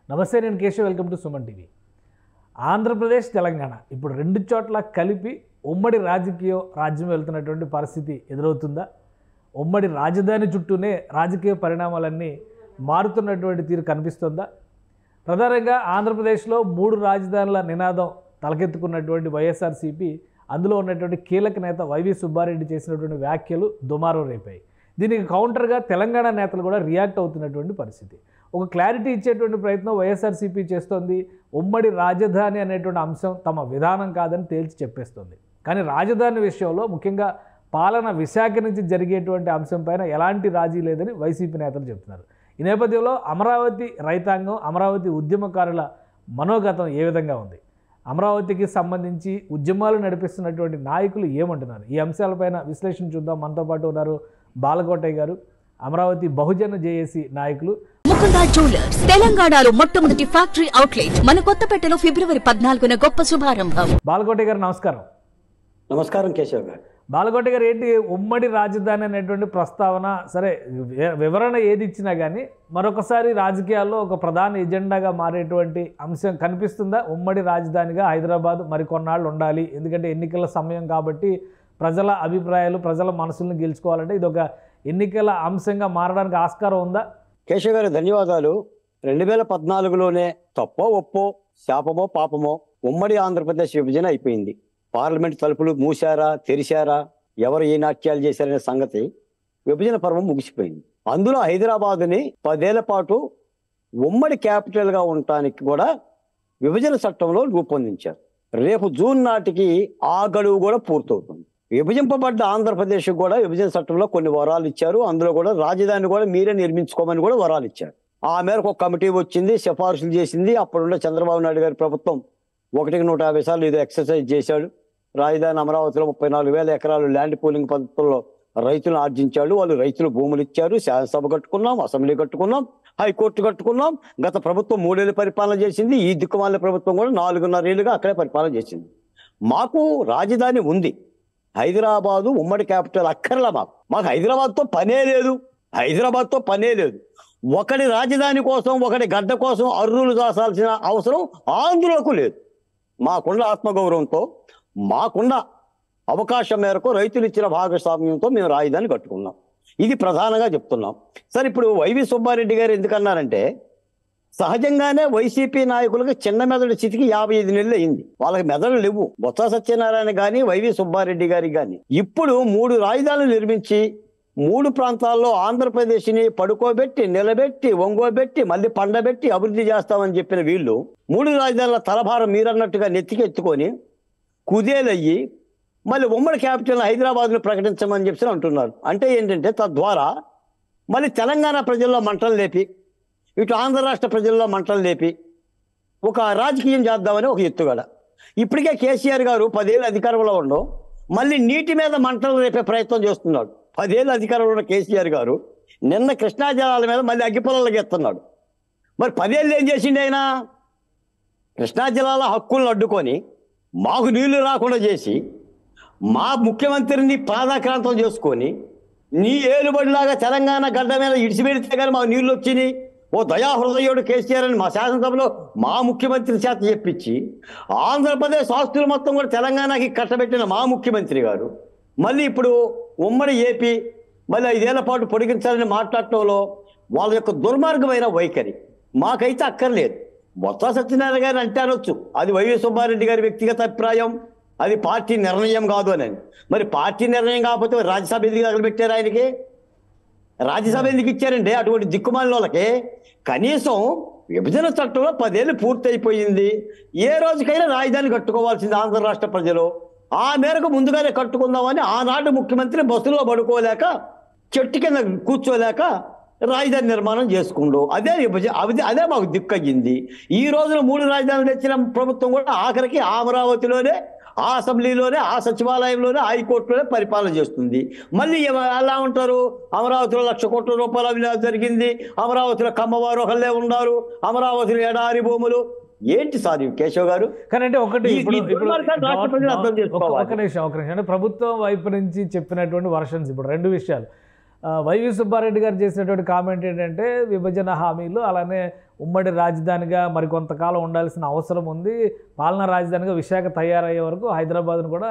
నమస్తే, నేను Keshav. Welcome to Suman TV. Andhra Pradesh, Telangana ఇప్పుడు రెండు చోట్ల కలిపి ఉమ్మడి రాజ్యం వెళ్తున్నటువంటి పరిస్థితి ఎదురవుతుందా? ఉమ్మడి రాజధాని చుట్టూనే రాజకీయ పరిణామాలన్నీ మారుతున్నటువంటి తీరు కనిపిస్తుందా? ప్రధానంగా ఆంధ్రప్రదేశ్లో 3 రాజధానుల నినాదం తలకెత్తుకున్నటువంటి వైఎస్ఆర్సీపీ, అందులో ఉన్నటువంటి కీలక నేత వైవి సుబ్బారెడ్డి చేసినటువంటి వ్యాఖ్యలు దుమారం రేపాయి. దీనికి కౌంటర్గా తెలంగాణ నేతలు కూడా రియాక్ట్ అవుతున్నటువంటి పరిస్థితి. ఒక క్లారిటీ ఇచ్చేటువంటి ప్రయత్నం వైఎస్ఆర్సీపీ చేస్తోంది. ఉమ్మడి రాజధాని అనేటువంటి అంశం తమ విధానం కాదని తేల్చి చెప్పేస్తుంది. కానీ రాజధాని విషయంలో, ముఖ్యంగా పాలన విశాఖ నుంచి జరిగేటువంటి అంశం పైన ఎలాంటి రాజీ లేదని వైసీపీ నేతలు చెప్తున్నారు. ఈ నేపథ్యంలో అమరావతి రైతాంగం, అమరావతి ఉద్యమకారుల మనోగతం ఏ విధంగా ఉంది? అమరావతికి సంబంధించి ఉద్యమాలు నడిపిస్తున్నటువంటి నాయకులు ఏమంటున్నారు? ఈ అంశాలపైన విశ్లేషణ చూద్దాం. మనతో పాటు ఉన్నారు బాలకోటయ్య గారు, అమరావతి బహుజన జేఏసీ నాయకులు. ముకుందా జ్యువెలర్స్ తెలంగాణలో మొట్టమొదటి ఫ్యాక్టరీ అవుట్లెట్ మన కొత్తపేటలో ఫిబ్రవరి 14న గొప్ప శుభారంభం. బాలకోటయ్య గారు నమస్కారం. నమస్కారం కేశవ్ గారు. బాలకోటయ్య గారు, ఏంటి ఉమ్మడి రాజధాని అనేటువంటి ప్రస్తావన? సరే, వివరణ ఏది ఇచ్చినా కానీ మరొకసారి రాజకీయాల్లో ఒక ప్రధాన ఎజెండాగా మారేటువంటి అంశం కనిపిస్తుందా? ఉమ్మడి రాజధానిగా హైదరాబాద్ మరికొన్నాళ్ళు ఉండాలి, ఎందుకంటే ఎన్నికల సమయం కాబట్టి ప్రజల అభిప్రాయాలు, ప్రజల మనసులను గెలుచుకోవాలంటే ఇది ఒక ఎన్నికల అంశంగా మారడానికి ఆస్కారం ఉందా? కేశవ్ గారు ధన్యవాదాలు. 2014లోనే తప్పో ఒప్పో, శాపమో పాపమో ఉమ్మడి ఆంధ్రప్రదేశ్ విభజన అయిపోయింది. పార్లమెంట్ తలుపులు మూసారా తెరిచారా, ఎవరు ఏ నాట్యాలు చేశారనే సంగతి విభజన పర్వం ముగిసిపోయింది. అందులో హైదరాబాద్ని 10 ఏళ్ల పాటు ఉమ్మడి క్యాపిటల్గా ఉండటానికి కూడా విభజన చట్టంలో రూపొందించారు. రేపు జూన్ నాటికి ఆ గడువు కూడా పూర్తవుతుంది. విభజింపబడ్డ ఆంధ్రప్రదేశ్ కూడా విభజన చట్టంలో కొన్ని వరాలు ఇచ్చారు. అందులో కూడా రాజధాని కూడా మీరే నిర్మించుకోమని కూడా వరాలు ఇచ్చారు. ఆ మేరకు ఒక కమిటీ వచ్చింది, సిఫార్సులు చేసింది. అప్పుడున్న చంద్రబాబు నాయుడు గారి ప్రభుత్వం 150 సార్లు ఇది ఎక్సర్సైజ్ చేశాడు. రాజధాని అమరావతిలో 34,000 ఎకరాలు ల్యాండ్ పూలింగ్ పద్ధతుల్లో రైతులను ఆర్జించాడు. వాళ్ళు రైతులు భూములు ఇచ్చారు. శాసనసభ కట్టుకున్నాం, అసెంబ్లీ కట్టుకున్నాం, హైకోర్టు కట్టుకున్నాం. గత ప్రభుత్వం 3 ఏళ్ళు పరిపాలన చేసింది. ఈ దిక్కుమాల ప్రభుత్వం కూడా 4.5 ఏళ్ళుగా అక్కడే పరిపాలన చేసింది. మాకు రాజధాని ఉంది. హైదరాబాదు ఉమ్మడి క్యాపిటల్ అక్కర్లా. మాకు హైదరాబాద్తో పనే లేదు. హైదరాబాద్తో పనే లేదు. ఒకటి రాజధాని కోసం, ఒకటి గడ్డ కోసం అర్రులు దాసాల్సిన అవసరం ఆంధ్రులకు లేదు. మాకున్న ఆత్మగౌరవంతో, మాకున్న అవకాశం మేరకు రైతులు ఇచ్చిన భాగస్వామ్యంతో మేము రాజధాని కట్టుకున్నాం. ఇది ప్రధానంగా చెప్తున్నాం. సరే, ఇప్పుడు వైవి సుబ్బారెడ్డి గారు ఎందుకన్నారంటే, సహజంగానే వైసీపీ నాయకులకు చిన్న మెదడు చితికి 55 నెలలు అయింది. వాళ్ళకి మెదడు లేవు. బొత్స సత్యనారాయణ కానీ, వైవి సుబ్బారెడ్డి గారికి కానీ. ఇప్పుడు 3 రాజధానులు నిర్మించి 3 ప్రాంతాల్లో ఆంధ్రప్రదేశ్ని పడుకోబెట్టి, నిలబెట్టి, ఒంగోబెట్టి, మళ్ళీ పండబెట్టి అభివృద్ధి చేస్తామని చెప్పిన వీళ్ళు 3 రాజధానుల తలభారం మీరన్నట్టుగా నెత్తికెత్తుకొని కుదేలయ్యి మళ్ళీ ఉమ్మడి క్యాపిటల్ హైదరాబాద్ను ప్రకటించమని చెప్పి అంటున్నారు. అంటే ఏంటంటే, తద్వారా మళ్ళీ తెలంగాణ ప్రజల్లో మంటలు లేపి, ఇటు ఆంధ్ర రాష్ట్ర ప్రజల్లో మంటలు లేపి ఒక రాజకీయం చేద్దామని ఒక ఎత్తుగడ. ఇప్పటికే కేసీఆర్ గారు 10 ఏళ్ళు అధికారంలో ఉండవు, మళ్ళీ నీటి మీద మంటలు రేపే ప్రయత్నం చేస్తున్నాడు. 10 ఏళ్ళు అధికారంలో ఉన్న కేసీఆర్ గారు నిన్న కృష్ణా జలాల మీద మళ్ళీ అగ్గిపొలాలకు ఎత్తున్నాడు. మరి 10 ఏళ్ళు ఏం చేసిండు ఆయన? కృష్ణా జలాల హక్కులను అడ్డుకొని, మాకు నీళ్లు రాకుండా చేసి, మా ముఖ్యమంత్రిని పాదాక్రాంతం చేసుకొని, నీ ఏలుబడిలాగా తెలంగాణ గడ్డ మీద ఇడిచిపెడితే కానీ మాకు నీళ్ళు వచ్చినాయి, ఓ దయాహృదయుడు కేసీఆర్ అని మా శాసనసభలో మా ముఖ్యమంత్రి చేత చెప్పించి, ఆంధ్రప్రదేశ్ ఆస్తులు మొత్తం కూడా తెలంగాణకి కట్టబెట్టిన మా ముఖ్యమంత్రి గారు మళ్ళీ ఇప్పుడు ఉమ్మడి ఏపీ మళ్ళీ 5 ఏళ్ల పాటు పొడిగించాలని మాట్లాడటంలో వాళ్ళ యొక్క దుర్మార్గమైన వైఖరి మాకైతే అక్కర్లేదు. బొత్స సత్యనారాయణ గారిని అంటే అనొచ్చు, అది వైవి సుబ్బారెడ్డి గారి వ్యక్తిగత అభిప్రాయం, అది పార్టీ నిర్ణయం కాదు అని. మరి పార్టీ నిర్ణయం కాకపోతే రాజ్యసభ ఎందుకు తగలబెట్టారు ఆయనకి? రాజ్యసభ ఎందుకు ఇచ్చారంటే అటువంటి దిక్కుమాలిన వాళ్ళకి? కనీసం విభజన చట్టంలో 10 ఏళ్ళు పూర్తి అయిపోయింది. ఏ రోజుకైనా రాజధాని కట్టుకోవాల్సింది ఆంధ్ర రాష్ట్ర ప్రజలు. ఆ మేరకు ముందుగానే కట్టుకుందామని ఆనాడు ముఖ్యమంత్రి బస్సులో పడుకోలేక, చెట్టు కింద కూర్చోలేక రాజధాని నిర్మాణం చేసుకుండు. అదే అదే మాకు దిక్కయ్యింది. ఈ రోజున 3 రాజధానులు తెచ్చిన ప్రభుత్వం కూడా ఆఖరికి అమరావతిలోనే, ఆ అసెంబ్లీలోనే, ఆ సచివాలయంలోనే, హైకోర్టులోనే పరిపాలన చేస్తుంది. మళ్ళీ ఎలా ఉంటారు? అమరావతిలో 1,00,000 కోట్ల రూపాయల అవినీతి జరిగింది, అమరావతిలో కమ్మవారు ఒకళ్ళే ఉన్నారు, అమరావతిలో ఎడారి భూములు. ఏంటి సార్ కేశవ్ గారు? కానీ అంటే ఒకటి ఒక నిమిషం, అంటే ప్రభుత్వం వైపు నుంచి చెప్పినటువంటి వర్షన్స్ ఇప్పుడు 2 విషయాలు. వైవి సుబ్బారెడ్డి గారు చేసినటువంటి కామెంట్ ఏంటంటే విభజన హామీలు అలానే ఉమ్మడి రాజధానిగా మరికొంతకాలం ఉండాల్సిన అవసరం ఉంది, పాలనా రాజధానిగా విశాఖ తయారయ్యే వరకు హైదరాబాద్ను కూడా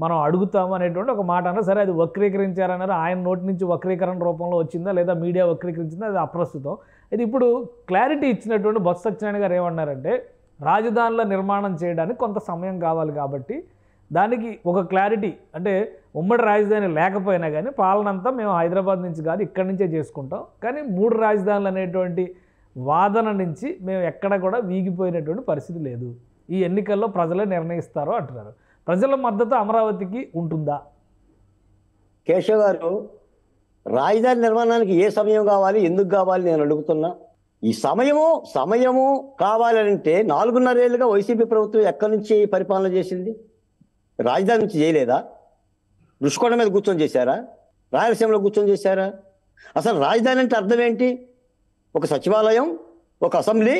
మనం అడుగుతాము అనేటువంటి ఒక మాట అన్నారు. సరే అది వక్రీకరించారన్నారు, ఆయన నోటి నుంచి వక్రీకరణ రూపంలో వచ్చిందా లేదా మీడియా వక్రీకరించిందా అది అప్రస్తుతం. ఇది ఇప్పుడు క్లారిటీ ఇచ్చినటువంటి బొత్స సత్యనారాయణ గారు ఏమన్నారంటే రాజధానుల నిర్మాణం చేయడానికి కొంత సమయం కావాలి కాబట్టి దానికి ఒక క్లారిటీ అంటే ఉమ్మడి రాజధాని లేకపోయినా కానీ పాలనంతా మేము హైదరాబాద్ నుంచి కాదు ఇక్కడి నుంచే చేసుకుంటాం, కానీ 3 రాజధానులు అనేటువంటి వాదన నుంచి మేము ఎక్కడ కూడా వీగిపోయినటువంటి పరిస్థితి లేదు, ఈ ఎన్నికల్లో ప్రజలే నిర్ణయిస్తారో అంటున్నారు. ప్రజల మద్దతు అమరావతికి ఉంటుందా? కేశవ్ గారు, రాజధాని నిర్మాణానికి ఏ సమయం కావాలి, ఎందుకు కావాలి నేను అడుగుతున్నా. ఈ సమయము కావాలంటే 4.5 ఏళ్ళుగా వైసీపీ ప్రభుత్వం ఎక్కడి నుంచి పరిపాలన చేసింది? రాజధాని నుంచి చేయలేదా? రుషికొండ మీద కూర్చొని చేశారా? రాయలసీమలో కూర్చొని చేశారా? అసలు రాజధాని అంటే అర్థం ఏంటి? ఒక సచివాలయం, ఒక అసెంబ్లీ,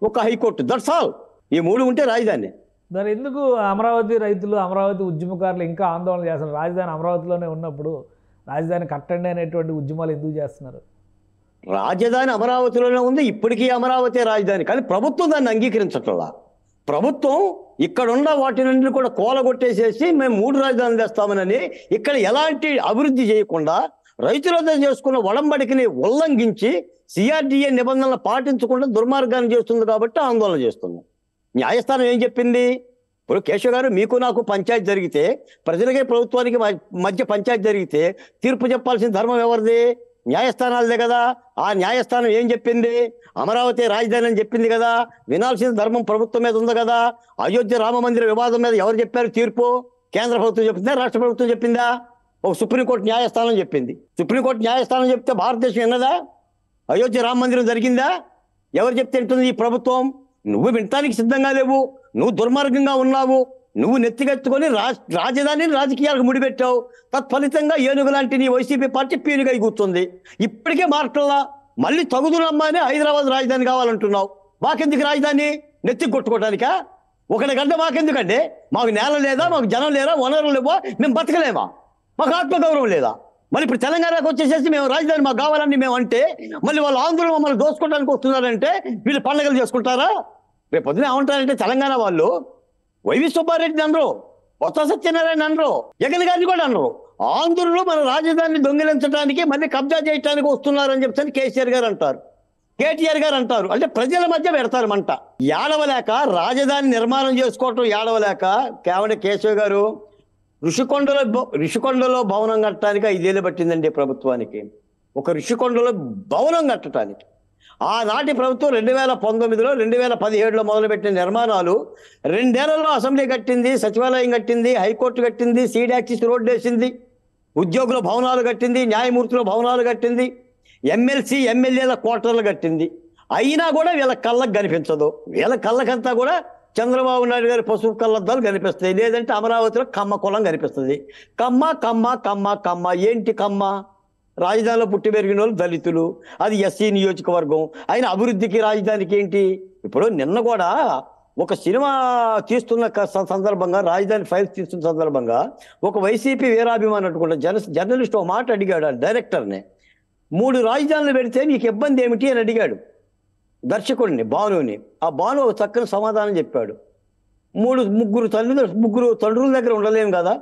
ఒక హైకోర్టు, దట్స్ ఆల్. ఈ 3 ఉంటే రాజధాని. మరి ఎందుకు అమరావతి రైతులు అమరావతి ఉద్యమకారులు ఇంకా ఆందోళన చేస్తున్నారు? రాజధాని అమరావతిలోనే ఉన్నప్పుడు రాజధాని కట్టండి అనేటువంటి ఉద్యమాలు ఎందుకు చేస్తున్నారు? రాజధాని అమరావతిలోనే ఉంది, ఇప్పటికీ అమరావతి రాజధాని, కానీ ప్రభుత్వం దాన్ని అంగీకరించట్లా. ప్రభుత్వం ఇక్కడున్న వాటి నుండి కూడా కోలగొట్టేసేసి మేము 3 రాజధానులు తెస్తామని ఇక్కడ ఎలాంటి అభివృద్ధి చేయకుండా రైతులతో చేసుకున్న ఒడంబడికని ఉల్లంఘించి సిఆర్డిఏ నిబంధనలు పాటించకుండా దుర్మార్గాన్ని చేస్తుంది కాబట్టి ఆందోళన చేస్తున్నాం. న్యాయస్థానం ఏం చెప్పింది? ఇప్పుడు కేశవ్ గారు, మీకు నాకు పంచాయతీ జరిగితే, ప్రజలకి ప్రభుత్వానికి మధ్య పంచాయతీ జరిగితే తీర్పు చెప్పాల్సిన ధర్మం ఎవరిది? న్యాయస్థానాలదే కదా. ఆ న్యాయస్థానం ఏం చెప్పింది? అమరావతి రాజధాని అని చెప్పింది కదా. వినాల్సిన ధర్మం ప్రభుత్వం మీద ఉంది కదా. అయోధ్య రామ మందిర వివాదం మీద ఎవరు చెప్పారు తీర్పు? కేంద్ర ప్రభుత్వం చెప్పిందా, రాష్ట్ర ప్రభుత్వం చెప్పిందా? ఒక సుప్రీంకోర్టు న్యాయస్థానం చెప్పింది. సుప్రీంకోర్టు న్యాయస్థానం చెప్తే భారతదేశం విన్నదా? అయోధ్య రామ మందిరం జరిగిందా? ఎవరు చెప్తే వింటుంది? ఈ ప్రభుత్వం. నువ్వు వినటానికి సిద్ధంగా లేవు, నువ్వు దుర్మార్గంగా ఉన్నావు, నువ్వు నెత్తికెత్తుకొని రాజధానిని రాజకీయాలకు ముడిపెట్టావు. తత్ఫలితంగా ఏనుగు లాంటి నీ వైసీపీ పార్టీ పీనుగై కూర్చుంది. ఇప్పటికే మార్టల్లా మళ్ళీ తగుదునమ్మానే హైదరాబాద్ రాజధాని కావాలంటున్నావు. మాకెందుకు రాజధాని? నెత్తికి కొట్టుకోవడానికా? ఒకటి గంట మాకెందుకంటే? మాకు నేల లేదా, మాకు జనం లేదా, వనరులు లేవా, మేము బతకలేమా? మాకు ఆత్మగౌరవం లేదా? మళ్ళీ ఇప్పుడు తెలంగాణకు వచ్చేసేసి మేము రాజధాని మాకు కావాలని మేము అంటే మళ్ళీ వాళ్ళు ఆందోళన మమ్మల్ని దోసుకోవడానికి వస్తున్నారంటే వీళ్ళు పండుగలు చేసుకుంటారా? రేపు పొద్దున ఏమంటారంటే తెలంగాణ వాళ్ళు వైవి సుబ్బారెడ్డిని అనరు, బొత్స సత్యనారాయణ అనరు, జగన్ గారిని కూడా అనరు. ఆంధ్రులు మన రాజధానిని దొంగిలించడానికి మళ్ళీ కబ్జా చేయడానికి వస్తున్నారని చెప్తాను కేసీఆర్ గారు అంటారు, కేటీఆర్ గారు అంటారు. అంటే ప్రజల మధ్య పెడతారు మంట. ఏడవలేక రాజధాని నిర్మాణం చేసుకోవటం ఏడవలేక కేవలం కేశవ్ గారు ఋషికొండలో భవనం కట్టడానికి 5 ఏళ్ళు పట్టిందండి ప్రభుత్వానికి. ఒక ఋషికొండలో భవనం కట్టడానికి ఆనాటి ప్రభుత్వం 2019లో 2017లో మొదలుపెట్టిన నిర్మాణాలు 2 ఏళ్లలో అసెంబ్లీ కట్టింది, సచివాలయం కట్టింది, హైకోర్టు కట్టింది, సీడ్ యాక్సిస్ రోడ్డు వేసింది, ఉద్యోగుల భవనాలు కట్టింది, న్యాయమూర్తుల భవనాలు కట్టింది, ఎమ్మెల్సీ ఎమ్మెల్యేల క్వార్టర్లు కట్టింది. అయినా కూడా వీళ్ళ కళ్ళకు కనిపించదు. వీళ్ళ కళ్ళకంతా కూడా చంద్రబాబు నాయుడు గారి పసుపు కళ్ళద్దాలు కనిపిస్తాయి, లేదంటే అమరావతిలో కమ్మ కులం కనిపిస్తుంది. కమ్మ కమ్మ కమ్మ కమ్మ ఏంటి కమ్మ? రాజధానిలో పుట్టి పెరిగిన వాళ్ళు దళితులు, అది ఎస్సీ నియోజకవర్గం. అయిన అభివృద్ధికి రాజధానికి ఏంటి? ఇప్పుడు నిన్న కూడా ఒక సినిమా తీస్తున్న సందర్భంగా, రాజధాని ఫైల్స్ తీస్తున్న సందర్భంగా ఒక వైసీపీ వీరాభిమాని అనుకుంటా జర్నలిస్ట్ ఒక మాట అడిగాడు ఆ డైరెక్టర్ని. 3 రాజధానులు పెడితే నీకు ఇబ్బంది ఏమిటి అని అడిగాడు దర్శకుడిని, భానుని. ఆ భాను ఒక చక్కని సమాధానం చెప్పాడు. ముగ్గురు తండ్రుల దగ్గర ఉండలేము కదా,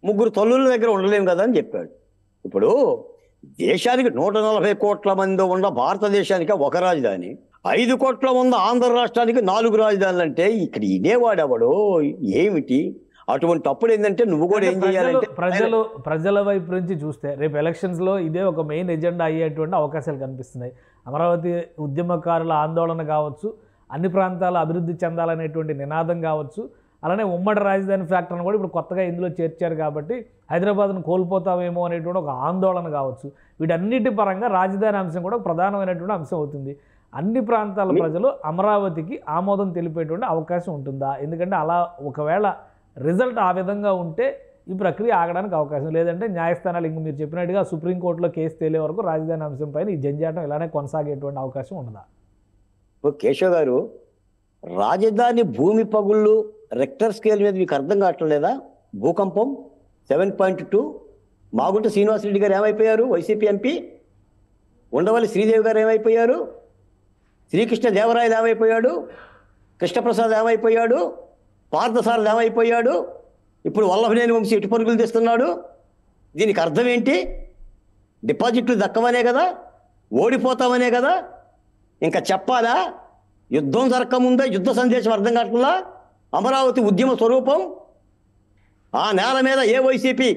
3 తల్లుల దగ్గర ఉండలేము కదా అని చెప్పాడు. ఇప్పుడు దేశానికి 140 కోట్ల మంది ఉన్న భారతదేశానికి ఒక రాజధాని, 5 కోట్ల ఉన్న ఆంధ్ర రాష్ట్రానికి 4 రాజధానులు అంటే ఇక్కడ ఇదేవాడెవడో ఏమిటి? అటువంటి అప్పుడు ఏంటంటే నువ్వు కూడా ఏం చేయాలంటే ప్రజల వైపు నుంచి చూస్తే రేపు ఎలక్షన్స్లో ఇదే ఒక మెయిన్ ఎజెండా అయ్యేటువంటి అవకాశాలు కనిపిస్తున్నాయి. అమరావతి ఉద్యమకారుల ఆందోళన కావచ్చు, అన్ని ప్రాంతాల అభివృద్ధి చెందాలనేటువంటి నినాదం కావచ్చు, అలానే ఉమ్మడి రాజధాని ఫ్యాక్టర్ని కూడా ఇప్పుడు కొత్తగా ఇందులో చేర్చారు కాబట్టి హైదరాబాద్ను కోల్పోతామేమో అనేటువంటి ఒక ఆందోళన కావచ్చు. వీటన్నిటి పరంగా రాజధాని అంశం కూడా ప్రధానమైనటువంటి అంశం అవుతుంది. అన్ని ప్రాంతాల ప్రజలు అమరావతికి ఆమోదం తెలిపేటువంటి అవకాశం ఉంటుందా? ఎందుకంటే అలా ఒకవేళ రిజల్ట్ ఆ విధంగా ఉంటే ఈ ప్రక్రియ ఆగడానికి అవకాశం లేదంటే న్యాయస్థానాలు ఇంక మీరు చెప్పినట్టుగా సుప్రీంకోర్టులో కేసు తేలే వరకు రాజధాని అంశం పైన ఈ జంజాటం ఇలానే కొనసాగేటువంటి అవకాశం ఉండదా? కేశవ్ గారు, రాజధాని భూమి పగుళ్ళు రెక్టర్ స్కేల్ మీద మీకు అర్థం కావట్లేదా? భూకంపం 7.2, మాగుంట శ్రీనివాసరెడ్డి గారు ఏమైపోయారు? YCP MP. ఉండవల్లి శ్రీదేవి గారు ఏమైపోయారు? శ్రీకృష్ణ దేవరాయలు ఏమైపోయాడు? కృష్ణప్రసాద్ ఏమైపోయాడు? పార్థసారథి ఏమైపోయాడు? ఇప్పుడు వల్లభనేని వంశీ ఎటు పరుగులు తీస్తున్నాడు. దీనికి అర్థం ఏంటి? డిపాజిట్లు దక్కవనే కదా, ఓడిపోతామనే కదా. ఇంకా చెప్పాలా? యుద్ధం జరగకముందే యుద్ధ సందేశం అర్థం కావట్లా. అమరావతి ఉద్యమ స్వరూపం ఆ నేల మీద ఏ వైసీపీ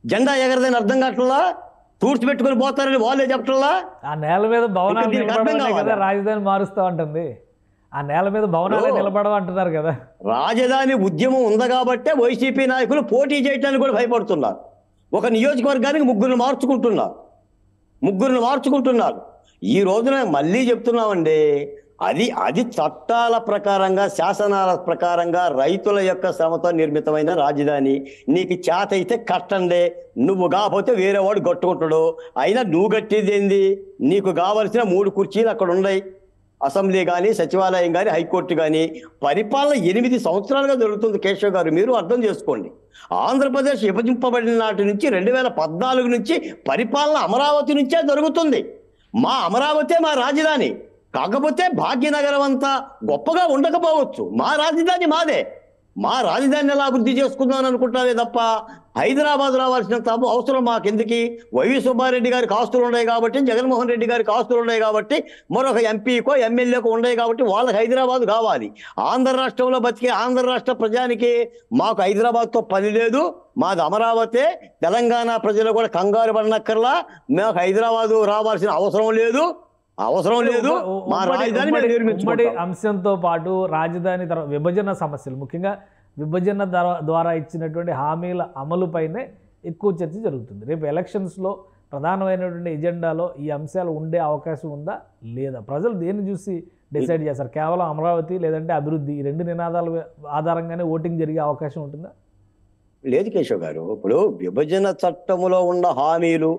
జెండా ఎగరదని అర్థం కావట్లా. తుడిచిపెట్టుకుని పోతారని వాళ్ళే చెప్పట్లా. ఆ నేల మీద భవనాలు దీనికి అర్థం నిలబడవనే కావాలా? కదా రాజధాని మారుస్తా ఉంటుంది. ఆ నేల మీద భవనాలు నిలబడవ అంటున్నారు కదా. రాజధాని ఉద్యమం ఉంది కాబట్టే వైసీపీ నాయకులు పోటీ చేయడానికి కూడా భయపడుతున్నారు. ఒక నియోజకవర్గానికి ముగ్గురు మార్చుకుంటున్నారు. ఈ రోజున మళ్ళీ చెప్తున్నామండి, అది చట్టాల ప్రకారంగా, శాసనాల ప్రకారంగా రైతుల యొక్క శ్రమతో నిర్మితమైన రాజధాని. నీకు చేత అయితే కట్టండి, నువ్వు కాకపోతే వేరే వాడు కట్టుకుంటాడు. అయినా నువ్వు కట్టేది ఏంది? నీకు కావలసిన 3 కుర్చీలు అక్కడ ఉన్నాయి. అసెంబ్లీ కానీ, సచివాలయం కానీ, హైకోర్టు కానీ. పరిపాలన 8 సంవత్సరాలుగా జరుగుతుంది కేశవ్ గారు, మీరు అర్థం చేసుకోండి. ఆంధ్రప్రదేశ్ విభజింపబడిన నాటి నుంచి 2014 నుంచి పరిపాలన అమరావతి నుంచే జరుగుతుంది. మా అమరావతే మా రాజధాని. కాకపోతే భాగ్యనగరం అంతా గొప్పగా ఉండకపోవచ్చు, మా రాజధాని మాదే. మా రాజధానిని ఎలా అభివృద్ధి చేసుకుందాం అనుకుంటావే తప్ప హైదరాబాద్ రావాల్సినంత అవసరం మాకెందుకు? వైవి సుబ్బారెడ్డి గారికి ఆస్తులు ఉన్నాయి కాబట్టి, జగన్మోహన్ రెడ్డి గారికి ఆస్తులు ఉన్నాయి కాబట్టి, మరొక ఎంపీకో ఎమ్మెల్యేకో ఉన్నాయి కాబట్టి వాళ్ళకి హైదరాబాద్ కావాలి. ఆంధ్ర రాష్ట్రంలో బతికే ఆంధ్ర రాష్ట్ర ప్రజానికి మాకు హైదరాబాద్తో పని లేదు, మాది అమరావతి. తెలంగాణ ప్రజలు కూడా కంగారు పడనక్కర్లా, మాకు హైదరాబాదు రావాల్సిన అవసరం లేదు. మా రాజధాని ఉమ్మడి అంశంతో పాటు రాజధాని తర్వాత విభజన సమస్యలు, ముఖ్యంగా విభజన ద్వారా ఇచ్చినటువంటి హామీల అమలుపైనే ఎక్కువ చర్చ జరుగుతుంది. రేపు ఎలక్షన్స్లో ప్రధానమైనటువంటి ఎజెండాలో ఈ అంశాలు ఉండే అవకాశం ఉందా లేదా? ప్రజలు దేన్ని చూసి డిసైడ్ చేస్తారు? కేవలం అమరావతి లేదంటే అభివృద్ధి, ఈ 2 నినాదాల ఆధారంగానే ఓటింగ్ జరిగే అవకాశం ఉంటుందా? లేదు కేశవ్ గారు. ఇప్పుడు విభజన చట్టములో ఉన్న హామీలు,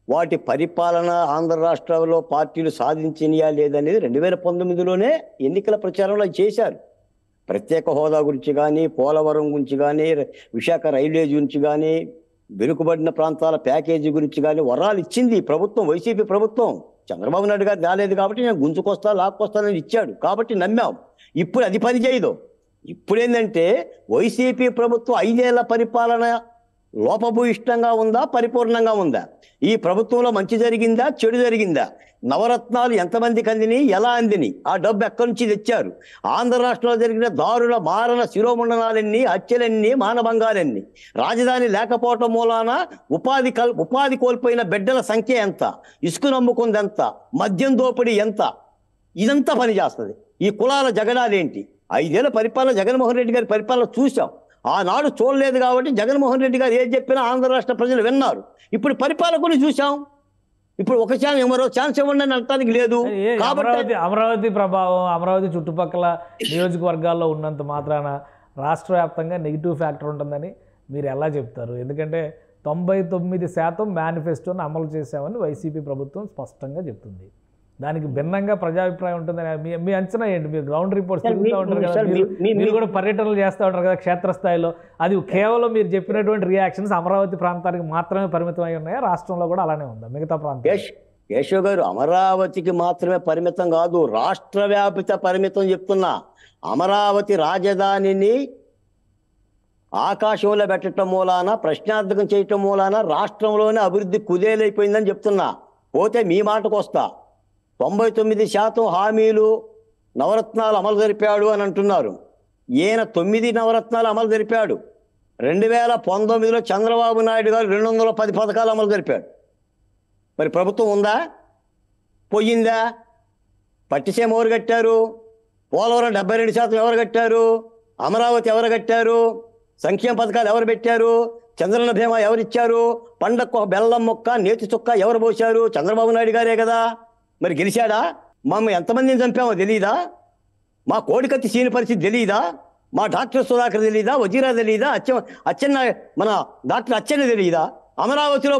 వాటి పరిపాలన ఆంధ్ర రాష్ట్రంలో పార్టీలు సాధించినయా లేదనేది 2019లోనే ఎన్నికల ప్రచారంలో చేశారు. ప్రత్యేక హోదా గురించి కానీ, పోలవరం గురించి కానీ, విశాఖ రైల్వే గురించి కానీ, వెనుకబడిన ప్రాంతాల ప్యాకేజీ గురించి కానీ వరాలు ఇచ్చింది ప్రభుత్వం, వైసీపీ ప్రభుత్వం. చంద్రబాబు నాయుడు గారు రాలేదు కాబట్టి నేను గుంజుకొస్తా లాక్కొస్తానని ఇచ్చాడు కాబట్టి నమ్మాం. ఇప్పుడు అది పని చేయదు. ఇప్పుడు ఏంటంటే వైసీపీ ప్రభుత్వం 5 ఏళ్ల పరిపాలన లోపభూయిష్టంగా ఉందా, పరిపూర్ణంగా ఉందా? ఈ ప్రభుత్వంలో మంచి జరిగిందా, చెడు జరిగిందా? నవరత్నాలు ఎంతమందికి అందిని, ఎలా అందిని, ఆ డబ్బు ఎక్కడి నుంచి తెచ్చారు? ఆంధ్ర రాష్ట్రంలో జరిగిన దారుణ మారణ శిరోమండనాలన్నీ, హత్యలన్నీ, మానభంగాలన్నీ, రాజధాని లేకపోవటం మూలాన ఉపాధి కోల్పోయిన బిడ్డల సంఖ్య ఎంత, ఇసుక నమ్ముకుంది ఎంత, మద్యం దోపిడీ ఎంత, ఇదంతా పనిచేస్తుంది. ఈ కులాల జగడాలేంటి? 5 ఏళ్ల పరిపాలన జగన్మోహన్ రెడ్డి గారి పరిపాలన చూసాం. ఆనాడు చూడలేదు కాబట్టి జగన్మోహన్ రెడ్డి గారు ఏది చెప్పినా ఆంధ్ర రాష్ట్ర ప్రజలు విన్నారు. ఇప్పుడు పరిపాలకుని చూసాం. ఇప్పుడు ఒక ఛాన్స్, మరో ఛాన్స్ ఇవ్వండి అని అనడానికి లేదు. కాబట్టి అమరావతి ప్రభావం అమరావతి చుట్టుపక్కల నియోజకవర్గాల్లో ఉన్నంత మాత్రాన రాష్ట్ర వ్యాప్తంగా నెగిటివ్ ఫ్యాక్టర్ ఉంటుందని మీరు ఎలా చెప్తారు? ఎందుకంటే 99% మేనిఫెస్టోని అమలు చేశామని వైసీపీ ప్రభుత్వం స్పష్టంగా చెప్తుంది. దానికి భిన్నంగా ప్రజాభిప్రాయం ఉంటుందని మీ అంచనా ఏంటి? మీరు గ్రౌండ్ రిపోర్ట్స్ తిరుగుతూ ఉంటారు కదా, మీరు కూడా పర్యటనలు చేస్తూ ఉంటారు కదా క్షేత్రస్థాయిలో. అది కేవలం మీరు చెప్పినటువంటి రియాక్షన్స్ అమరావతి ప్రాంతానికి మాత్రమే పరిమితం అయి ఉన్నాయా? రాష్ట్రంలో కూడా అలానే ఉందా మిగతా ప్రాంతం? కేశవ్ గారు, అమరావతికి మాత్రమే పరిమితం కాదు, రాష్ట్ర వ్యాపిత పరిమితం చెప్తున్నా. అమరావతి రాజధానిని ఆకాశంలో పెట్టడం మూలాన, ప్రశ్నార్థకం చేయటం మూలాన రాష్ట్రంలోనే అభివృద్ధి కుదేలైపోయిందని చెప్తున్నా. పోతే మీ మాటకు వస్తా, 99% హామీలు, నవరత్నాలు అమలు జరిపాడు అని అంటున్నారు. ఈయన 9 నవరత్నాలు అమలు జరిపాడు. 2019లో చంద్రబాబు నాయుడు గారు 210 పథకాలు అమలు జరిపాడు. మరి ప్రభుత్వం ఉందా? పోయిందా? పట్టిసీమ ఎవరు కట్టారు? పోలవరం 72% ఎవరు కట్టారు? అమరావతి ఎవరు కట్టారు? సంక్షేమ పథకాలు ఎవరు పెట్టారు? చంద్రన్న బీమా ఎవరిచ్చారు? పండక్కు ఒక బెల్లం మొక్క, నేతి చుక్క ఎవరు పోశారు? చంద్రబాబు నాయుడు గారే కదా. మరి గెలిచాడా? మమ్మల్ని ఎంతమందిని చంపామో తెలీదా? మా కోడికత్తి సీని పరిస్థితి తెలీదా? మా డాక్టర్ సుధాకర్ తెలీదా? వజీరా తెలీదా? అచ్చెన్న మన డాక్టర్ అచ్చెన్న తెలీదా? అమరావతిలో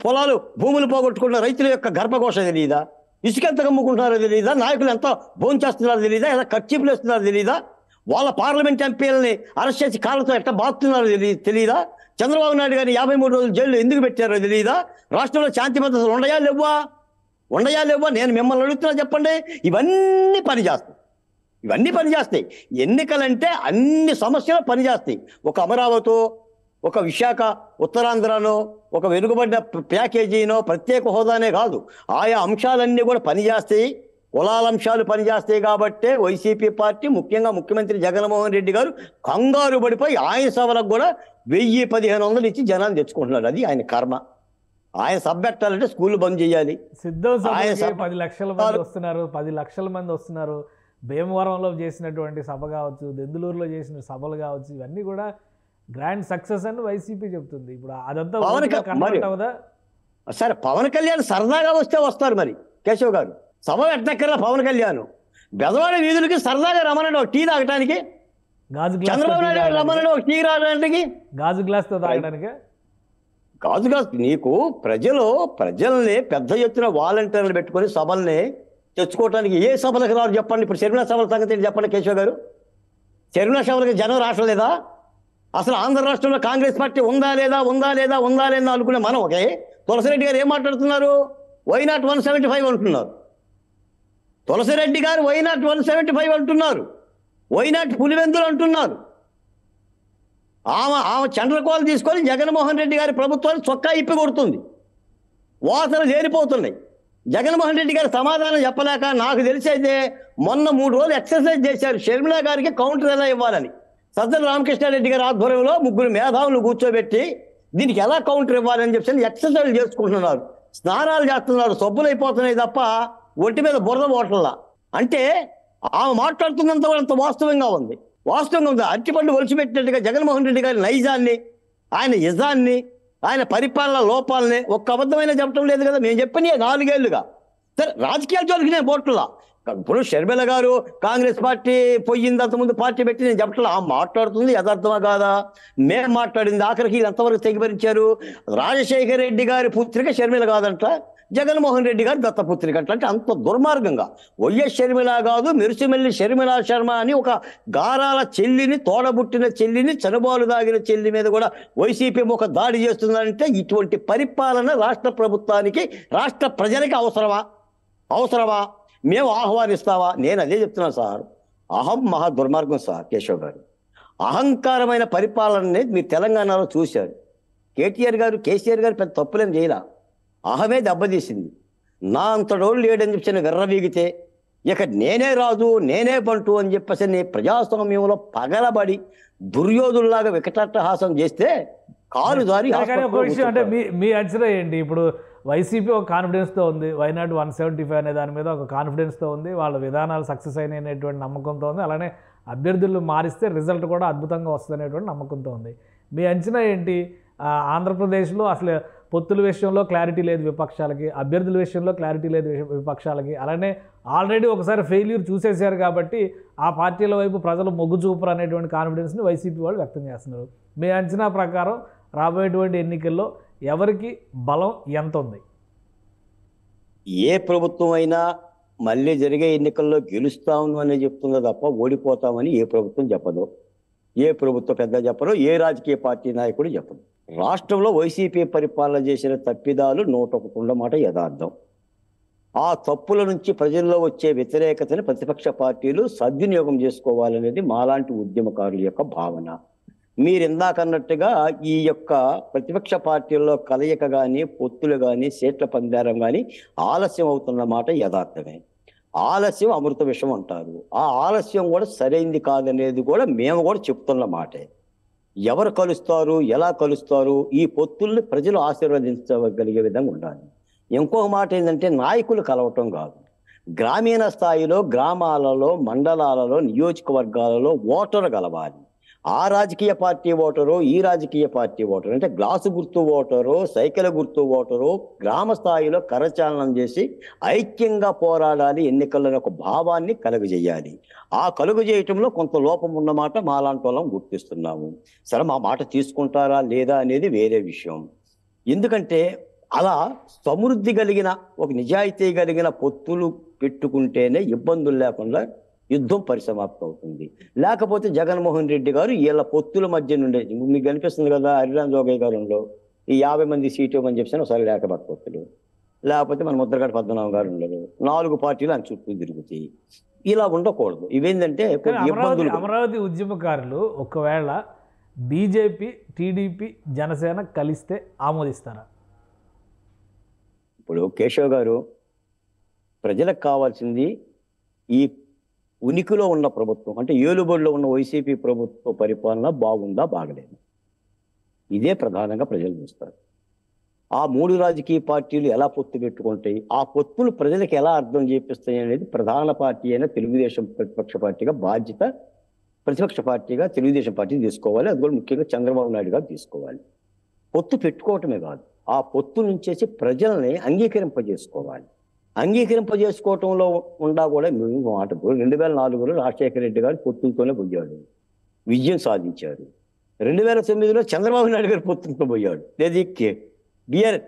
పొలాలు, భూములు పోగొట్టుకున్న రైతుల యొక్క గర్భఘోష తెలీదా? ఇసుక ఎంత కమ్ముకుంటున్నారో తెలీదా? నాయకులు ఎంత భోంచేస్తున్నారో తెలీదా? ఎలా ఖర్చీపులు వేస్తున్నారో తెలీదా? వాళ్ళ పార్లమెంట్ ఎంపీలని అరెస్ట్ చేసి కాళ్ళతో ఎట్లా బాగుతున్నారో తెలియదా? చంద్రబాబు నాయుడు గారిని 53 రోజులు జైల్లో ఎందుకు పెట్టారో తెలియదా? రాష్ట్రంలో శాంతి భద్రతలు ఉండయా లేవా? నేను మిమ్మల్ని అడుగుతున్నా, చెప్పండి. ఇవన్నీ పనిచేస్తాయి. ఎన్నికలంటే అన్ని సమస్యలు పనిచేస్తాయి. ఒక అమరావతి, ఒక విశాఖ, ఉత్తరాంధ్రనో, ఒక వెనుకబడిన ప్యాకేజీనో, ప్రత్యేక హోదానే కాదు, ఆయా అంశాలన్నీ కూడా పనిచేస్తాయి. కులాల అంశాలు పనిచేస్తాయి. కాబట్టే వైసీపీ పార్టీ, ముఖ్యంగా ముఖ్యమంత్రి జగన్మోహన్ రెడ్డి గారు కంగారు పడిపోయి ఆయన సభలకు కూడా 1000-1500 ఇచ్చి జనాన్ని తెచ్చుకుంటున్నాడు. అది ఆయన కర్మ. ఆయన సభ పెట్టాలంటే స్కూల్ బంద్ చేయాలి. సిద్ధం సభకి 10 లక్షల మంది వస్తున్నారు, 10 లక్షల మంది వస్తున్నారు. భీమవరంలో చేసినటువంటి సభ కావచ్చు, దెందులూరులో చేసిన సభలు కావచ్చు, ఇవన్నీ కూడా గ్రాండ్ సక్సెస్ అని వైసీపీ చెప్తుంది. ఇప్పుడు అదంతా కన్వర్ట్ అవుదా? సరే, పవన్ కళ్యాణ్ సరదాగా వస్తారు. మరి కేశవ్ గారు సభ పెట్టక్కర్లా. పవన్ కళ్యాణ్ బెదవాడ వీధులకి సరదాగా రమ్మనండి ఒక టీ తాగటానికి. చంద్రబాబు నాయుడు గారు రమ్మనండి ఒక టీ రావడానికి. గాజు గ్లాస్తో తాగడానికి. గాజు గ్లాస్. నీకు ప్రజల్ని పెద్ద ఎత్తున వాలంటీర్లు పెట్టుకొని సభల్ని తెచ్చుకోవటానికి ఏ సభలకు రాదు చెప్పండి. ఇప్పుడు షర్మిలా సభల సంగతి చెప్పండి కేశవ్ గారు. షర్మిలా సభలకి జనం రావట్లేదా? అసలు ఆంధ్ర రాష్ట్రంలో కాంగ్రెస్ పార్టీ ఉందా లేదా అనుకునే మనం ఒకే తులసిరెడ్డి గారు ఏం మాట్లాడుతున్నారు? వైనాట్ 175 అంటున్నారు. తులసిరెడ్డి గారు వైనాట్ 175 అంటున్నారు. వైనాట్ పులివెందులు అంటున్నారు. ఆమె చండ్రకోలు తీసుకొని జగన్మోహన్ రెడ్డి గారి ప్రభుత్వాన్ని చొక్కా ఇప్పి కొడుతుంది. వాసన చేరిపోతున్నాయి. జగన్మోహన్ రెడ్డి గారు సమాధానం చెప్పలేక, నాకు తెలిసైతే మొన్న 3 రోజులు ఎక్సర్సైజ్ చేశారు షర్మిలా గారికి కౌంటర్ ఎలా ఇవ్వాలని. సజ్జల రామకృష్ణారెడ్డి గారి ఆధ్వర్యంలో 3 మేధావులు కూర్చోబెట్టి దీనికి ఎలా కౌంటర్ ఇవ్వాలని చెప్పి ఎక్సర్సైజ్ చేసుకుంటున్నారు. స్నానాలు చేస్తున్నారు. సబ్బులు అయిపోతున్నాయి తప్ప ఒంటి మీద బురద పోవట్లా. అంటే ఆమె మాట్లాడుతున్నంత కూడా అంత వాస్తవంగా ఉంది. అరటిపండు ఒలిచిపెట్టినట్టుగా జగన్మోహన్ రెడ్డి గారి నైజాన్ని, ఆయన యజాన్ని, ఆయన పరిపాలన లోపాలని ఒక్క అబద్ధమైన చెప్పడం లేదు కదా. మేము చెప్పిన 4 ఏళ్లుగా. సరే, రాజకీయాల జోలికి నేను పోట్లా. ఇప్పుడు షర్మిల గారు కాంగ్రెస్ పార్టీ పోయింది, అంతకుముందు పార్టీ పెట్టి నేను చెప్పట్లా. మాట్లాడుతుంది యథార్థమా కాదా? మేము మాట్లాడింది ఆఖరికి ఎంతవరకు తెగిపరిచారు? రాజశేఖర రెడ్డి గారి పుత్రిక షర్మిల కాదంట, జగన్మోహన్ రెడ్డి గారు దత్తపుత్రిక అంటే అంత దుర్మార్గంగా వైఎస్ షర్మిల కాదు, మెరిసిమెల్లి షర్మిలా శర్మ అని ఒక గారాల చెల్లిని, తోడబుట్టిన చెల్లిని, చనుబాలు దాగిన చెల్లి మీద కూడా వైసీపీ ఒక దాడి చేస్తుందంటే ఇటువంటి పరిపాలన రాష్ట్ర ప్రభుత్వానికి, రాష్ట్ర ప్రజలకి అవసరమా? మేము ఆహ్వానిస్తావా? నేను అదే చెప్తున్నాను సార్. మహా దుర్మార్గం సార్ కేశవ్ గారు. అహంకారమైన పరిపాలనని మీరు తెలంగాణలో చూశారు. కేసీఆర్ గారు పెద్ద తప్పులేం చేయలా. అహమే దెబ్బతీసింది. నా అంతడోళ్ళు లేడని చెప్పి వెర్రవీగితే ఇక నేనే రాజు, నేనే బంటు అని చెప్పేసి ప్రజాస్వామ్యంలో పగలబడి దుర్యోధుల్లాగా వికటాట్టహాసం చేస్తే కాలు జారి. అంటే మీ అంచనా ఏంటి? ఇప్పుడు వైసీపీ ఒక కాన్ఫిడెన్స్తో ఉంది. వైనాట్ 175 అనే దాని మీద ఒక కాన్ఫిడెన్స్తో ఉంది. వాళ్ళ విధానాలు సక్సెస్ అయినటువంటి నమ్మకంతో ఉంది. అలానే అభ్యర్థులు మారిస్తే రిజల్ట్ కూడా అద్భుతంగా వస్తుంది అనేటువంటి నమ్మకంతో ఉంది. మీ అంచనా ఏంటి? ఆంధ్రప్రదేశ్లో అసలు పొత్తుల విషయంలో క్లారిటీ లేదు విపక్షాలకి, అభ్యర్థుల విషయంలో క్లారిటీ లేదు విపక్షాలకి. అలానే ఆల్రెడీ ఒకసారి ఫెయిల్యూర్ చూసేశారు కాబట్టి ఆ పార్టీల వైపు ప్రజలు మొగ్గు చూపరు అనేటువంటి కాన్ఫిడెన్స్ని వైసీపీ వాళ్ళు వ్యక్తం చేస్తున్నారు. మీ అంచనా ప్రకారం రాబోయేటువంటి ఎన్నికల్లో ఎవరికి బలం ఎంత ఉంది? ఏ ప్రభుత్వం అయినా మళ్ళీ జరిగే ఎన్నికల్లో గెలుస్తాము అని చెప్తుందో తప్ప ఓడిపోతామని ఏ ప్రభుత్వం చెప్పదు. ఏ ప్రభుత్వ పెద్ద చెప్పరు, ఏ రాజకీయ పార్టీ నాయకుడు చెప్పదు. రాష్ట్రంలో వైసీపీ పరిపాలన చేసిన తప్పిదాలు 101 ఉన్నమాట యథార్థం. ఆ తప్పుల నుంచి ప్రజల్లో వచ్చే వ్యతిరేకతని ప్రతిపక్ష పార్టీలు సద్వినియోగం చేసుకోవాలనేది మాలాంటి ఉద్యమకారుల యొక్క భావన. మీరు ఇందాకన్నట్టుగా ఈ యొక్క ప్రతిపక్ష పార్టీల్లో కలయిక కానీ, పొత్తులు కానీ, సీట్ల పందేరం కానీ ఆలస్యం అవుతున్న మాట యథార్థమే. ఆలస్యం అమృత విషయం అంటారు. ఆ ఆలస్యం కూడా సరైంది కాదనేది కూడా మేము కూడా చెప్తున్న మాటే. ఎవరు కలుస్తారు, ఎలా కలుస్తారు, ఈ పొత్తుల్ని ప్రజలు ఆశీర్వదించగలిగే విధంగా ఉండాలి. ఇంకొక మాట ఏంటంటే నాయకులు కలవటం కాదు, గ్రామీణ స్థాయిలో, గ్రామాలలో, మండలాలలో, నియోజకవర్గాలలో ఓటరు కలవాలి. ఆ రాజకీయ పార్టీ ఓటరు, ఈ రాజకీయ పార్టీ ఓటరు, అంటే గ్లాసు గుర్తు ఓటరు, సైకిల్ గుర్తు ఓటరు గ్రామ స్థాయిలో కరచాలనం చేసి ఐక్యంగా పోరాడాలి. ఎన్నికల్లో ఒక భావాన్ని కలుగజేయాలి. ఆ కలుగజేయటంలో కొంత లోపం ఉన్నమాట మాలాంటి వాళ్ళం గుర్తిస్తున్నాము. సరే, మా మాట తీసుకుంటారా లేదా అనేది వేరే విషయం. ఎందుకంటే అలా సమృద్ధి కలిగిన, ఒక నిజాయితీ కలిగిన పొత్తులు పెట్టుకుంటేనే ఇబ్బందులు లేకుండా యుద్ధం పరిసమాప్తం అవుతుంది. లేకపోతే జగన్మోహన్ రెడ్డి గారు వీళ్ళ పొత్తుల మధ్య నుండే మీకు కనిపిస్తుంది కదా, హరిరామ్ జోగయ్య గారు ఈ 50 మంది సీటు ఇవ్వమని చెప్పిన ఒకసారి లేకపోతే పొత్తులు, లేకపోతే మన ముద్రగడ పద్మనాభం గారు ఉండరు, 4 పార్టీలు ఆయన చుట్టూ తిరుగుతాయి. ఇలా ఉండకూడదు. ఇవేంటంటే అమరావతి ఉద్యమకారులు ఒకవేళ బీజేపీ, టీడీపీ, జనసేన కలిస్తే ఆమోదిస్తారా? ఇప్పుడు కేశవ్ గారు, ప్రజలకు కావాల్సింది ఈ ఉనికిలో ఉన్న ప్రభుత్వం అంటే ఏలుబడిలో ఉన్న వైసీపీ ప్రభుత్వ పరిపాలన బాగుందా బాగలేదు, ఇదే ప్రధానంగా ప్రజలు చూస్తారు. ఆ 3 రాజకీయ పార్టీలు ఎలా పొత్తు పెట్టుకుంటాయి, ఆ పొత్తులు ప్రజలకు ఎలా అర్థం చేపిస్తాయి అనేది ప్రధాన పార్టీ అయిన తెలుగుదేశం ప్రతిపక్ష పార్టీగా బాధ్యత ప్రతిపక్ష పార్టీగా తెలుగుదేశం పార్టీ తీసుకోవాలి. అది కూడా ముఖ్యంగా చంద్రబాబు నాయుడు గారు తీసుకోవాలి. పొత్తు పెట్టుకోవటమే కాదు, ఆ పొత్తు నుంచేసి ప్రజల్ని అంగీకరింపజేసుకోవాలి. అంగీకరింపజేసుకోవటంలో ఉండా కూడా మాట 2004లో రాజశేఖర రెడ్డి గారు పొత్తులతోనే పోయాడు, విజయం సాధించారు. 2009లో చంద్రబాబు నాయుడు గారు పొత్తులతో పోయాడు, లేదు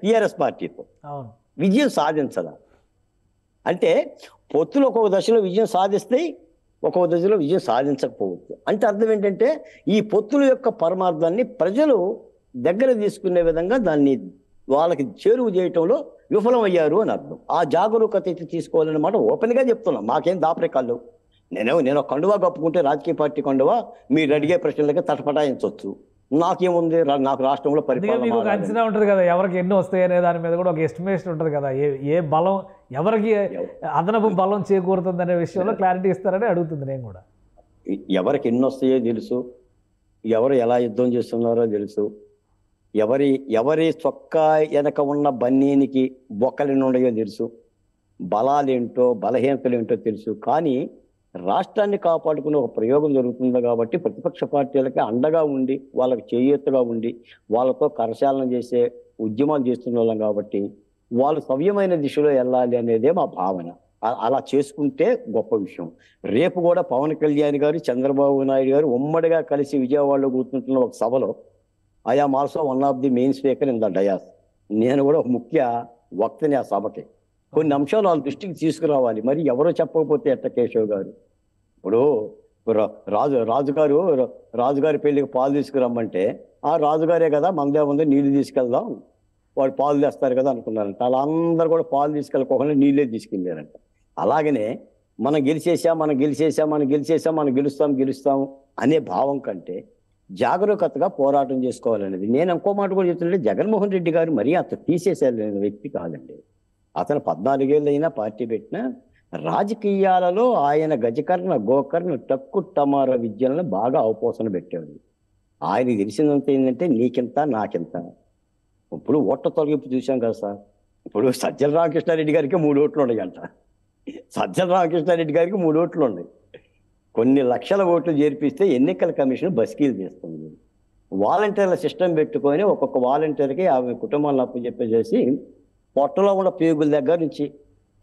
టీఆర్ఎస్ పార్టీతో విజయం సాధించదా. అంటే పొత్తులు ఒక్కొక్క దశలో విజయం సాధిస్తాయి, ఒక్కొక్క దశలో విజయం సాధించకపోవచ్చు. అంటే అర్థం ఏంటంటే ఈ పొత్తుల యొక్క పరమార్థాన్ని ప్రజలు దగ్గర తీసుకునే విధంగా దాన్ని వాళ్ళకి చేరువ చేయటంలో విఫలమయ్యారు అని అర్థం. ఆ జాగరూకత అయితే తీసుకోవాలన్నమాట ఓపెన్గా చెప్తున్నాం. మాకేం దాపరికాళ్ళు, నేను కండువా కప్పుకుంటే రాజకీయ పార్టీ కండువా మీరు అడిగే ప్రశ్నలకి తటపటాయించవచ్చు. నాకేముంది, నాకు రాష్ట్రంలో పరిపాలన అంచనా ఉంటుంది కదా, ఎవరికి ఎన్ని వస్తాయి అనే దాని మీద కూడా ఒక ఎస్టిమేషన్ ఉంటుంది కదా, ఏ బలం ఎవరికి అదనపు బలం చేకూరుతుంది అనే విషయంలో క్లారిటీ ఇస్తారని అడుగుతుంది నేను కూడా. ఎవరికి ఎన్ని వస్తాయో తెలుసు, ఎవరు ఎలా యుద్ధం చేస్తున్నారో తెలుసు, ఎవరి చొక్కా వెనక ఉన్న బన్నీనికి బొక్కలు ఉన్నాయో తెలుసు, బలాలేంటో బలహీనతలు ఏంటో తెలుసు. కానీ రాష్ట్రాన్ని కాపాడుకునే ఒక ప్రయోగం జరుగుతుంది కాబట్టి ప్రతిపక్ష పార్టీలకి అండగా ఉండి వాళ్ళకి చేయూతగా ఉండి వాళ్ళతో కరశాలన చేసే ఉద్యమాలు చేస్తున్న వాళ్ళం కాబట్టి వాళ్ళు సవ్యమైన దిశలో వెళ్ళాలి అనేదే మా భావన. అలా చేసుకుంటే గొప్ప విషయం. రేపు కూడా పవన్ కళ్యాణ్ గారు, చంద్రబాబు నాయుడు గారు ఉమ్మడిగా కలిసి విజయవాడలో కూర్చుంటున్న ఒక సభలో I am also one of the main speaker in the dais. నేను కూడా ముఖ్య వక్తని ఆ సభకి. కొన్ని అంశాలు వాళ్ళ దృష్టికి తీసుకురావాలి. మరి ఎవరో చెప్పకపోతే ఎట్ట కేశవ్ గారు? ఇప్పుడు రాజుగారి పెళ్లికి పాలు తీసుకురమ్మంటే ఆ రాజుగారే కదా మనదే ముందు నీళ్లు తీసుకెళ్దాం, వాడు పాలు తెస్తారు కదా అనుకున్నారంట. అలా అందరూ కూడా పాలు తీసుకెళ్ళకోకుండా నీళ్ళే తీసుకెళ్ళారంట. అలాగనే మనం గెలుస్తాం అనే భావం కంటే జాగరూకతగా పోరాటం చేసుకోవాలనేది. నేను ఇంకో మాట కూడా చెప్తుంటే జగన్మోహన్ రెడ్డి గారు మరీ అంత తీసేసేయాలనే వ్యక్తి కాదండి. అతను 14 ఏళ్ళు అయినా పార్టీ పెట్టినా రాజకీయాలలో ఆయన గజకర్ణ గోకర్ణ టక్కు టమార విద్యలను బాగా అవపోసన పెట్టాడు. ఆయనకి తెలిసినంత ఏంటంటే నీకింత నాకింత. ఇప్పుడు ఓట్ల తొలగింపు చూసాం కదా సార్. ఇప్పుడు సజ్జల రామకృష్ణారెడ్డి గారికి 3 ఓట్లు ఉన్నాయంట. సజ్జల రామకృష్ణారెడ్డి గారికి 3 ఓట్లు ఉన్నాయి. కొన్ని లక్షల ఓట్లు చేర్పిస్తే ఎన్నికల కమిషన్ బస్కీలు తీస్తుంది. వాలంటీర్ల సిస్టమ్ పెట్టుకొని ఒక్కొక్క వాలంటీర్కి 50 కుటుంబాలను అప్పు చెప్పేసి పొట్టలో ఉన్న పేగుల దగ్గర నుంచి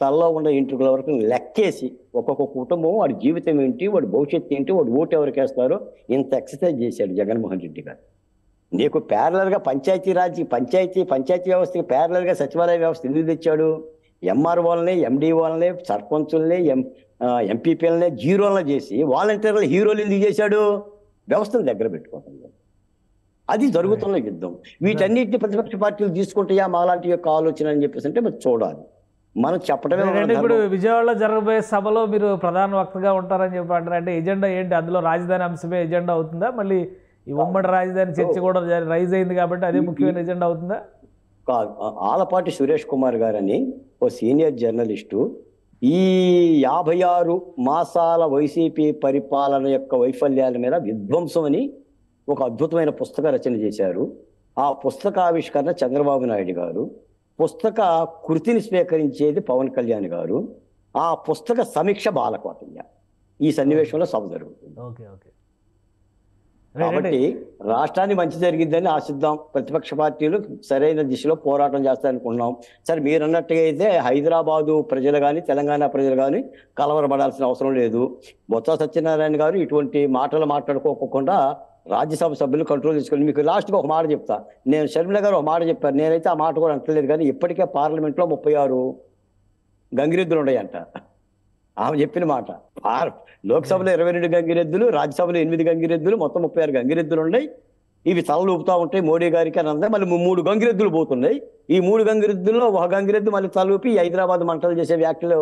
తలలో ఉన్న ఇంటికల వరకు లెక్కేసి ఒక్కొక్క కుటుంబం వాడి జీవితం ఏంటి, వాడి భవిష్యత్తు ఏంటి, వాడు ఓటు ఎవరికి వేస్తారో ఇంత ఎక్సర్సైజ్ చేశాడు జగన్మోహన్ రెడ్డి గారు. నీకు ప్యారలల్గా పంచాయతీ వ్యవస్థకి ప్యారలల్గా సచివాలయ వ్యవస్థ ఎందుకు తెచ్చాడు? ఎంఆర్ఓలని, ఎండి వాళ్ళని, సర్పంచుల్ని, ఎంపీపీలని జీరోలను చేసి వాలంటీర్లు హీరోలు ఎందుకు చేశాడు? వ్యవస్థను దగ్గర పెట్టుకోవడం. అది జరుగుతున్న యుద్ధం. వీటన్నిటిని ప్రతిపక్ష పార్టీలు తీసుకుంటాయా మాలాంటి యొక్క ఆలోచన అని చెప్పేసి అంటే మరి చూడాలి. మనం చెప్పడమే. ఇప్పుడు విజయవాడలో జరగబోయే సభలో మీరు ప్రధాన వక్తగా ఉంటారని చెప్పి అంటారు. అంటే ఎజెండా ఏంటి? అందులో రాజధాని అంశమే ఎజెండా అవుతుందా? మళ్ళీ ఈ ఉమ్మడి రాజధాని చర్చ కూడా రైజ్ అయింది కాబట్టి అదే ముఖ్యమైన ఎజెండా అవుతుందా? కాదు. ఆలపాటి సురేష్ కుమార్ గారని ఓ సీనియర్ జర్నలిస్టు ఈ 56 మాసాల వైసీపీ పరిపాలన యొక్క వైఫల్యాల మీద విధ్వంసం అని ఒక అద్భుతమైన పుస్తక రచన చేశారు. ఆ పుస్తకావిష్కరణ చంద్రబాబు నాయుడు గారు, పుస్తక కృతిని స్వీకరించేది పవన్ కళ్యాణ్ గారు, ఆ పుస్తక సమీక్ష బాలకోటయ్య. ఈ సన్నివేశంలో సభ జరుగుతుంది. కాబట్టి రాష్ట్రాన్ని మంచి జరిగిద్దని ఆశిద్దాం. ప్రతిపక్ష పార్టీలు సరైన దిశలో పోరాటం చేస్తారనుకున్నాం. సరే, మీరు అన్నట్టుగా అయితే హైదరాబాదు ప్రజలు కానీ తెలంగాణ ప్రజలు కానీ కలవరపడాల్సిన అవసరం లేదు. బొత్స సత్యనారాయణ గారు ఇటువంటి మాటలు మాట్లాడుకోకుండా రాజ్యసభ సభ్యులు కంట్రోల్ చేసుకొని, మీకు లాస్ట్గా ఒక మాట చెప్తా. నేను షర్మిల గారు ఒక మాట చెప్పారు, నేనైతే ఆ మాట కూడా అంటలేదు. కానీ ఇప్పటికే పార్లమెంట్లో 36 గంగిరెద్దులు ఉన్నాయంట. ఆమె చెప్పిన మాట. లోక్సభలో 22 గంగిరెద్దులు, రాజ్యసభలో 8 గంగిరెద్దులు, మొత్తం 36 గంగిరెద్దులు ఉన్నాయి. ఇవి తలలు ఊపుతా ఉంటాయి మోడీ గారికి అని అందా. మళ్ళీ 3 గంగిరెద్దులు పోతున్నాయి. ఈ 3 గంగిరెద్దుల్లో ఒక గంగిరెద్దు మళ్ళీ తలూపి హైదరాబాద్ మంటలు చేసే వ్యాఖ్యలు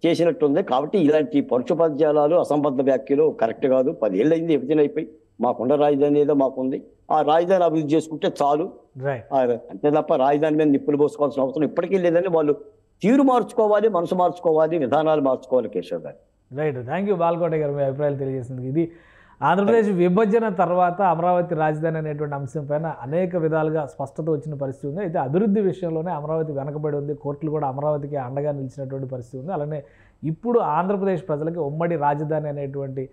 చేసినట్టుంది. కాబట్టి ఇలాంటి పరుషపద్యాలు, అసంబద్ధ వ్యాఖ్యలు కరెక్ట్ కాదు. 10 ఏళ్ళు అయింది విభజన అయిపోయి. మాకుండ రాజధాని ఏదో మాకుంది. ఆ రాజధాని అభివృద్ధి చేసుకుంటే చాలు, అంతే తప్ప రాజధాని మీద నిప్పులు పోసుకోవాల్సిన అవసరం ఇప్పటికీ లేదని వాళ్ళు తీరు మార్చుకోవాలి, మనసు మార్చుకోవాలి, విధానాలు మార్చుకోవాలి. కేశవ్ గారు రైట్. థ్యాంక్ యూ బాలకోట గారు, మీ అభిప్రాయాలు తెలియజేసింది. ఇది ఆంధ్రప్రదేశ్ విభజన తర్వాత అమరావతి రాజధాని అనేటువంటి అంశం పైన అనేక విధాలుగా స్పష్టత వచ్చిన పరిస్థితి ఉంది. అయితే అభివృద్ధి విషయంలోనే అమరావతి వెనకబడి ఉంది. కోర్టులు కూడా అమరావతికి అండగా నిలిచినటువంటి పరిస్థితి ఉంది. అలానే ఇప్పుడు ఆంధ్రప్రదేశ్ ప్రజలకి ఉమ్మడి రాజధాని అనేటువంటి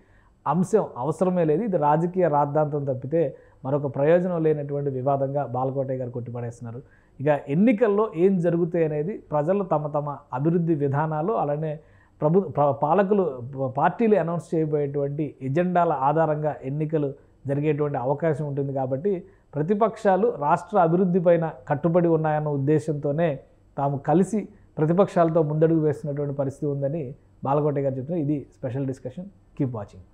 అంశం అవసరమే లేదు. ఇది రాజకీయ రాద్ధాంతం తప్పితే మరొక ప్రయోజనం లేనటువంటి వివాదంగా బాలకోటయ్య గారు కొట్టిపడేస్తున్నారు. ఇక ఎన్నికల్లో ఏం జరుగుతాయి అనేది ప్రజలు తమ అభివృద్ధి విధానాలు, అలానే పాలకులు పార్టీలు అనౌన్స్ చేయబోయేటువంటి ఎజెండాల ఆధారంగా ఎన్నికలు జరిగేటువంటి అవకాశం ఉంటుంది. కాబట్టి ప్రతిపక్షాలు రాష్ట్ర అభివృద్ధి పైన కట్టుబడి ఉన్నాయన్న ఉద్దేశంతోనే తాము కలిసి ప్రతిపక్షాలతో ముందడుగు వేస్తున్నటువంటి పరిస్థితి ఉందని బాలకోటయ్య గారు చెప్తున్నారు. ఇది స్పెషల్ డిస్కషన్. Keep watching.